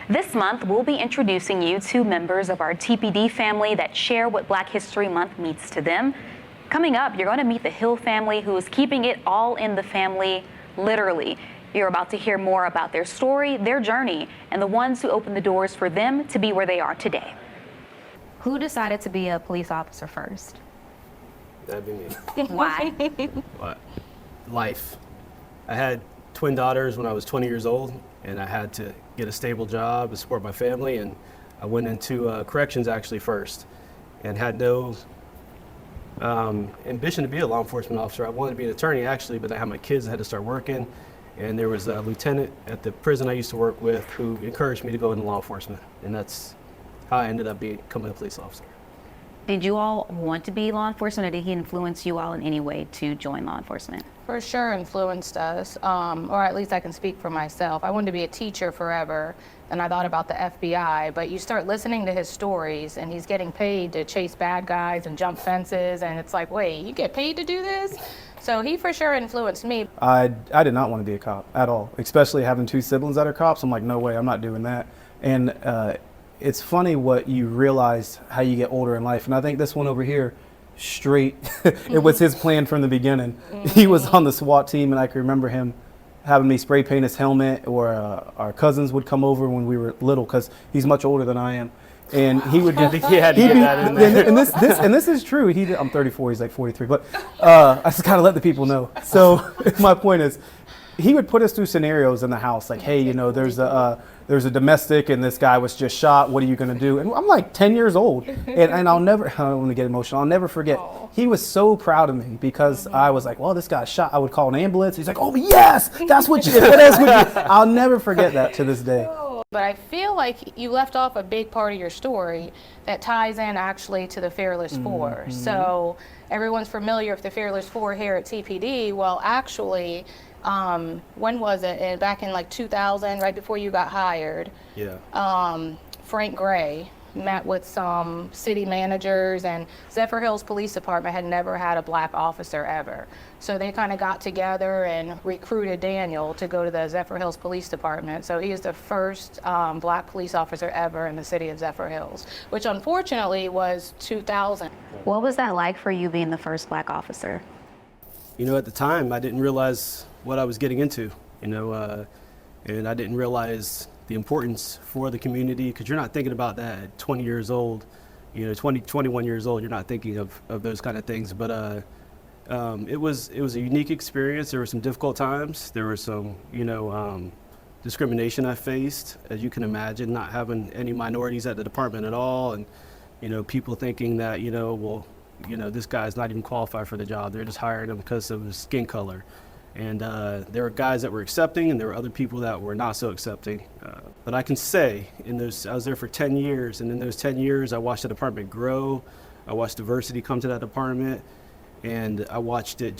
This month, we'll be introducing you to members of our TPD family that share what Black History Month means to them. Coming up, you're going to meet the Hill family, who is keeping it all in the family, literally. You're about to hear more about their story, their journey, and the ones who opened the doors for them to be where they are today. Who decided to be a police officer first? That'd be me. Why? What? Life. I had twin daughters when I was 20 years old, and I had to get a stable job to support my family, and I went into corrections actually first, and had no ambition to be a law enforcement officer. I wanted to be an attorney actually, but I had my kids, I had to start working, and there was a lieutenant at the prison I used to work with who encouraged me to go into law enforcement, and that's how I ended up becoming a police officer. Did you all want to be law enforcement, or did he influence you all in any way to join law enforcement? For sure influenced us, or at least I can speak for myself. I wanted to be a teacher forever, and I thought about the FBI, but you start listening to his stories, and he's getting paid to chase bad guys and jump fences, and it's like, wait, you get paid to do this? So he for sure influenced me. I did not want to be a cop at all, especially having two siblings that are cops. I'm like, no way, I'm not doing that. And it's funny what you realize how you get older in life. And I think this one over here, straight, it was his plan from the beginning. He was on the SWAT team, and I can remember him having me spray paint his helmet, or our cousins would come over when we were little, because he's much older than I am. And he would get, and this is true. I'm 34, he's like 43, but I just gotta let the people know. So my point is, he would put us through scenarios in the house, like, hey, you know, there's a domestic and this guy was just shot. What are you gonna do? And I'm like 10 years old, and I don't want to get emotional. I'll never forget. He was so proud of me because I was like, well, this guy's shot. I would call an ambulance. He's like, oh yes, that's what you did. I'll never forget that to this day. But I feel like you left off a big part of your story that ties in actually to the Fearless Four. So everyone's familiar with the Fearless Four here at TPD. Well, actually, when was it? Back in like 2000, right before you got hired. Yeah. Frank Gray met with some city managers, and Zephyr Hills Police Department had never had a Black officer ever. So they kind of got together and recruited Daniel to go to the Zephyr Hills Police Department. So he is the first Black police officer ever in the city of Zephyr Hills, which unfortunately was 2000. What was that like for you being the first Black officer? You know, at the time, I didn't realize what I was getting into, you know, and I didn't realize the importance for the community, because you're not thinking about that at 20 years old, you know, 21 years old, you're not thinking of those kind of things. But it was a unique experience. There were some difficult times. There was some, you know, discrimination I faced, as you can imagine, not having any minorities at the department at all, and, you know, people thinking that, you know, well, you know, this guy's not even qualified for the job. They're just hiring him because of his skin color. And there were guys that were accepting, and there were other people that were not so accepting. But I can say, I was there for 10 years, and in those 10 years, I watched the department grow. I watched diversity come to that department, and I watched it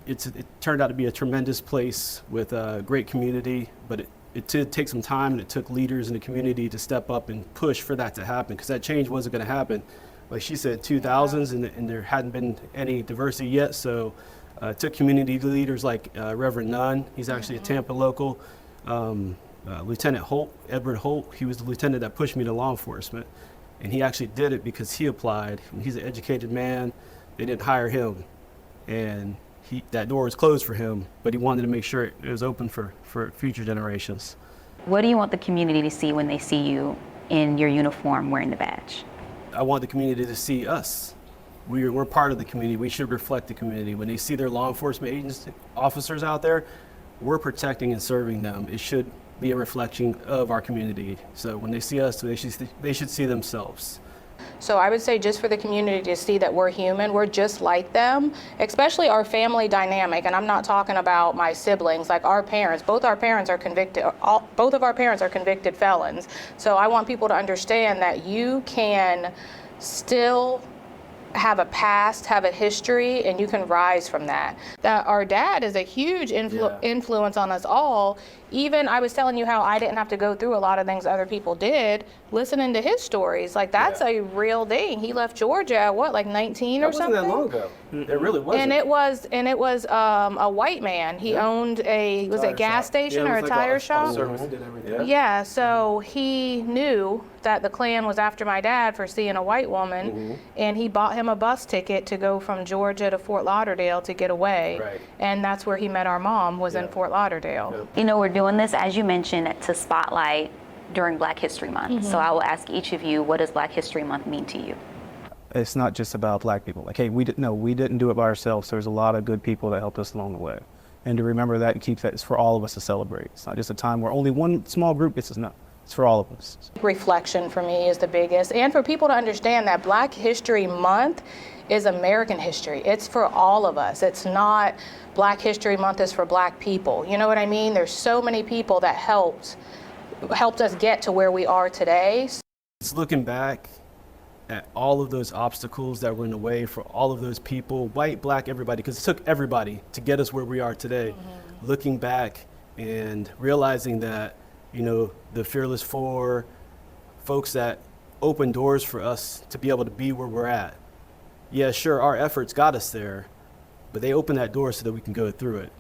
it turned out to be a tremendous place with a great community, but it did take some time, and it took leaders in the community to step up and push for that to happen, because that change wasn't gonna happen. Like she said, 2000s, and there hadn't been any diversity yet, so it took community leaders like Reverend Nunn. He's actually a Tampa local. Lieutenant Holt, Edward Holt, he was the lieutenant that pushed me to law enforcement. And he actually did it because he applied. He's an educated man. They didn't hire him. And that door was closed for him, but he wanted to make sure it was open for future generations. What do you want the community to see when they see you in your uniform wearing the badge? I want the community to see us. We're part of the community. We should reflect the community. When they see their law enforcement officers out there, we're protecting and serving them. It should be a reflection of our community. So when they see us, they should see themselves. So I would say, just for the community to see that we're human, we're just like them, especially our family dynamic. And I'm not talking about my siblings, like our parents. Both of our parents are convicted felons. So I want people to understand that you can still have a past, have a history, and you can rise from that. That our dad is a huge influence on us all. even I was telling you how I didn't have to go through a lot of things other people did, listening to his stories, like that's a real thing. He left Georgia at what, like 19 or something? That wasn't that long ago. It really wasn't. And it was a white man. He owned a, was it gas station or a tire shop? Service did everything. Yeah, so he knew that the Klan was after my dad for seeing a white woman, and he bought him a bus ticket to go from Georgia to Fort Lauderdale to get away. Right. And that's where he met our mom, was in Fort Lauderdale. You know, we're doing this, as you mentioned, to spotlight during Black History Month. So I will ask each of you, what does Black History Month mean to you? It's not just about black people. Like, hey, we didn't do it by ourselves. There's a lot of good people that helped us along the way. And to remember that and keep that is for all of us to celebrate. It's not just a time where only one small group gets us. No, it's for all of us. Reflection for me is the biggest, and for people to understand that Black History Month is American history. It's for all of us. It's not Black History Month is for black people. You know what I mean? There's so many people that helped us get to where we are today. It's looking back at all of those obstacles that were in the way for all of those people, white, black, everybody, because it took everybody to get us where we are today. Looking back and realizing that, you know, the Fearless Four, folks that opened doors for us to be able to be where we're at. Yeah, sure, our efforts got us there, but they opened that door so that we can go through it.